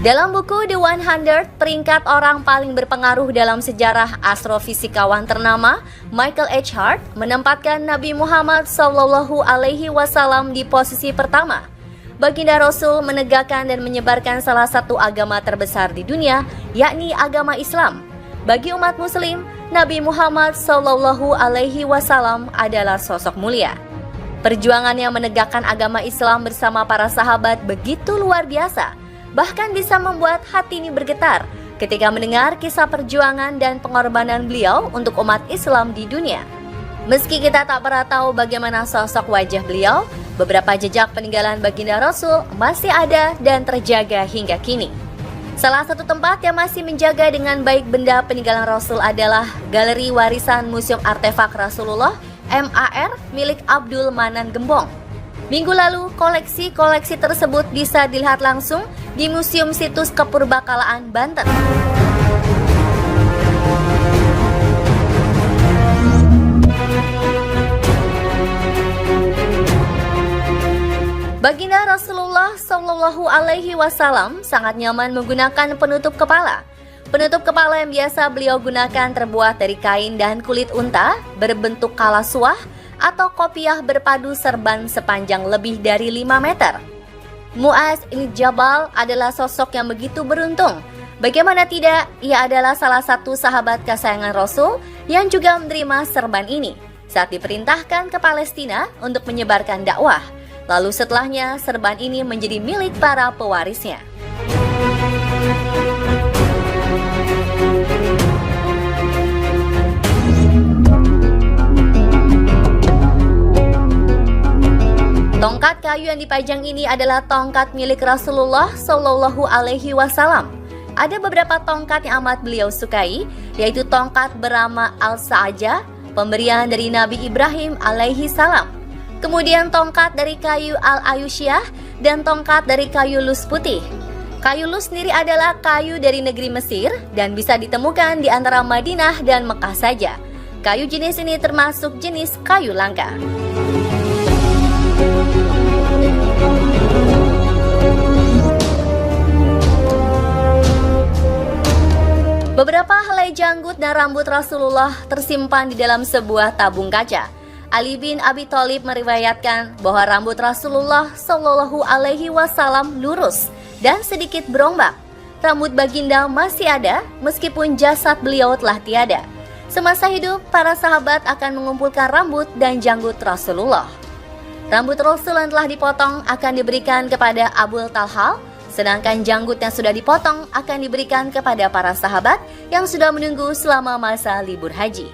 Dalam buku The 100, peringkat orang paling berpengaruh dalam sejarah astrofisikawan ternama, Michael H. Hart menempatkan Nabi Muhammad SAW di posisi pertama. Baginda Rasul menegakkan dan menyebarkan salah satu agama terbesar di dunia, yakni agama Islam. Bagi umat Muslim, Nabi Muhammad SAW adalah sosok mulia. Perjuangannya menegakkan agama Islam bersama para sahabat begitu luar biasa. Bahkan bisa membuat hati ini bergetar ketika mendengar kisah perjuangan dan pengorbanan beliau untuk umat Islam di dunia. Meski kita tak pernah tahu bagaimana sosok wajah beliau, beberapa jejak peninggalan baginda Rasul masih ada dan terjaga hingga kini. Salah satu tempat yang masih menjaga dengan baik benda peninggalan Rasul adalah Galeri Warisan Museum Artefak Rasulullah MAR milik Abdul Manan Gembong. Minggu lalu, koleksi-koleksi tersebut bisa dilihat langsung di Museum Situs Kepurbakalaan, Banten. Baginda Rasulullah SAW sangat nyaman menggunakan penutup kepala. Penutup kepala yang biasa beliau gunakan terbuat dari kain dan kulit unta berbentuk kalasuah atau kopiah berpadu serban sepanjang lebih dari 5 meter. Mu'az bin Jabal adalah sosok yang begitu beruntung. Bagaimana tidak, ia adalah salah satu sahabat kesayangan Rasul yang juga menerima serban ini saat diperintahkan ke Palestina untuk menyebarkan dakwah. Lalu setelahnya, serban ini menjadi milik para pewarisnya. Tongkat kayu yang dipajang ini adalah tongkat milik Rasulullah SAW. Ada beberapa tongkat yang amat beliau sukai, yaitu tongkat bernama Al-Sa'ajah, pemberian dari Nabi Ibrahim alaihissalam. Kemudian tongkat dari kayu Al-Ayusyah dan tongkat dari kayu lus putih. Kayu lus sendiri adalah kayu dari negeri Mesir dan bisa ditemukan di antara Madinah dan Mekah saja. Kayu jenis ini termasuk jenis kayu langka. Beberapa helai janggut dan rambut Rasulullah tersimpan di dalam sebuah tabung kaca. Ali bin Abi Thalib meriwayatkan bahwa rambut Rasulullah SAW lurus dan sedikit berombak. Rambut baginda masih ada meskipun jasad beliau telah tiada. Semasa hidup, para sahabat akan mengumpulkan rambut dan janggut Rasulullah. Rambut Rasul yang telah dipotong akan diberikan kepada Abu Talha, sedangkan janggut yang sudah dipotong akan diberikan kepada para sahabat yang sudah menunggu selama masa libur haji.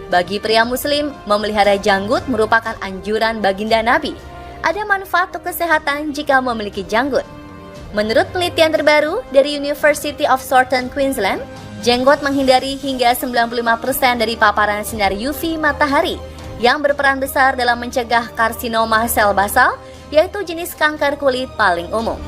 Bagi pria muslim, memelihara janggut merupakan anjuran baginda Nabi. Ada manfaat untuk kesehatan jika memiliki janggut. Menurut penelitian terbaru dari University of Southern Queensland, jenggot menghindari hingga 95% dari paparan sinar UV matahari yang berperan besar dalam mencegah karsinoma sel basal, yaitu jenis kanker kulit paling umum.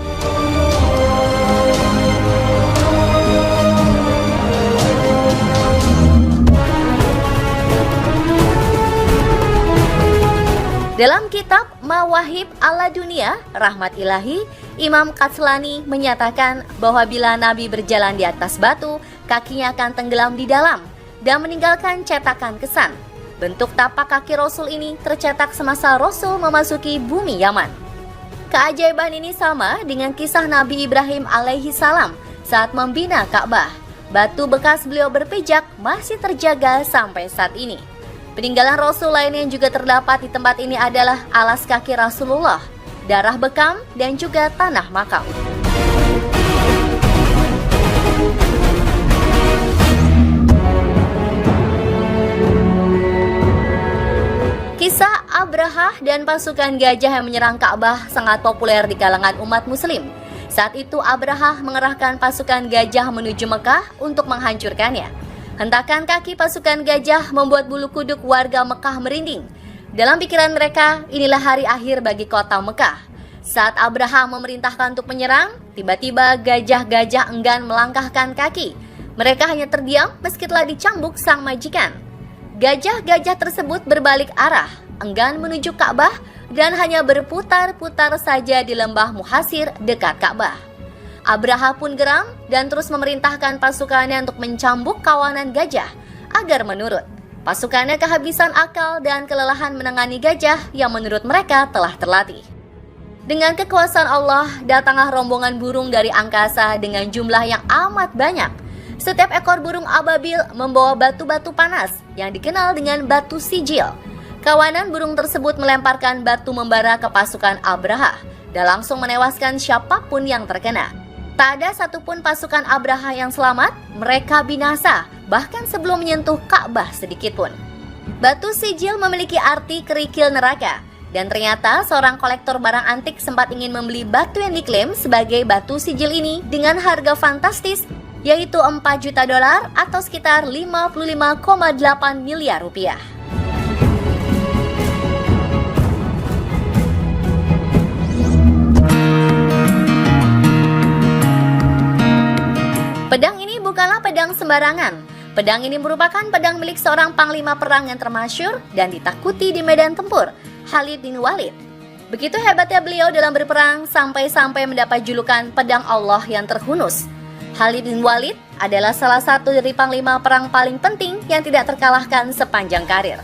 Dalam kitab Mawahib ala Dunia, Rahmat Ilahi, Imam Katslani menyatakan bahwa bila Nabi berjalan di atas batu, kakinya akan tenggelam di dalam dan meninggalkan cetakan kesan. Bentuk tapak kaki Rasul ini tercetak semasa Rasul memasuki bumi Yaman. Keajaiban ini sama dengan kisah Nabi Ibrahim alaihissalam saat membina Ka'bah. Batu bekas beliau berpijak masih terjaga sampai saat ini. Peninggalan Rasul lain yang juga terdapat di tempat ini adalah alas kaki Rasulullah, darah bekam, dan juga tanah makam. Kisah Abrahah dan pasukan gajah yang menyerang Ka'bah sangat populer di kalangan umat muslim. Saat itu Abrahah mengerahkan pasukan gajah menuju Mekah untuk menghancurkannya. Hentakan kaki pasukan gajah membuat bulu kuduk warga Mekah merinding. Dalam pikiran mereka, inilah hari akhir bagi kota Mekah. Saat Abrahah memerintahkan untuk menyerang, tiba-tiba gajah-gajah enggan melangkahkan kaki. Mereka hanya terdiam meski telah dicambuk sang majikan. Gajah-gajah tersebut berbalik arah, enggan menuju Ka'bah dan hanya berputar-putar saja di lembah Muhasir dekat Ka'bah. Abraha pun geram dan terus memerintahkan pasukannya untuk mencambuk kawanan gajah agar menurut. Pasukannya kehabisan akal dan kelelahan menangani gajah yang menurut mereka telah terlatih. Dengan kekuasaan Allah, datanglah rombongan burung dari angkasa dengan jumlah yang amat banyak. Setiap ekor burung ababil membawa batu-batu panas yang dikenal dengan batu sijil. Kawanan burung tersebut melemparkan batu membara ke pasukan Abraha dan langsung menewaskan siapapun yang terkena. Tak ada satupun pasukan Abraha yang selamat, mereka binasa, bahkan sebelum menyentuh Ka'bah sedikitpun. Batu sijil memiliki arti kerikil neraka, dan ternyata seorang kolektor barang antik sempat ingin membeli batu yang diklaim sebagai batu sijil ini dengan harga fantastis, yaitu 4 juta dolar atau sekitar 55,8 miliar rupiah. Pedang ini bukanlah pedang sembarangan. Pedang ini merupakan pedang milik seorang panglima perang yang termasyhur dan ditakuti di medan tempur, Khalid bin Walid. Begitu hebatnya beliau dalam berperang sampai-sampai mendapat julukan pedang Allah yang terhunus. Khalid bin Walid adalah salah satu dari panglima perang paling penting yang tidak terkalahkan sepanjang karir.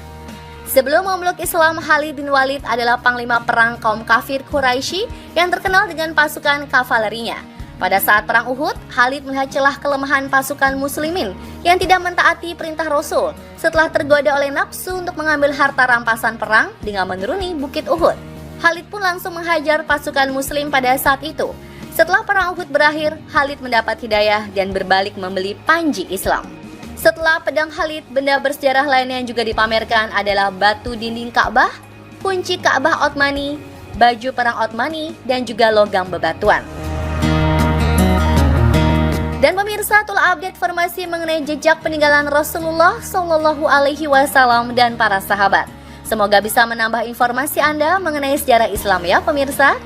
Sebelum memeluk Islam, Khalid bin Walid adalah panglima perang kaum kafir Quraisy yang terkenal dengan pasukan kavalerinya. Pada saat perang Uhud, Khalid melihat celah kelemahan pasukan muslimin yang tidak mentaati perintah Rasul setelah tergoda oleh nafsu untuk mengambil harta rampasan perang dengan menuruni bukit Uhud. Khalid pun langsung menghajar pasukan muslim pada saat itu. Setelah perang Uhud berakhir, Khalid mendapat hidayah dan berbalik membeli panji Islam. Setelah pedang Khalid, benda bersejarah lainnya yang juga dipamerkan adalah batu dinding Ka'bah, kunci Ka'bah Utsmani, baju perang Utsmani, dan juga logam bebatuan. Dan pemirsa, itulah update informasi mengenai jejak peninggalan Rasulullah Shallallahu Alaihi Wasallam dan para sahabat. Semoga bisa menambah informasi Anda mengenai sejarah Islam ya pemirsa.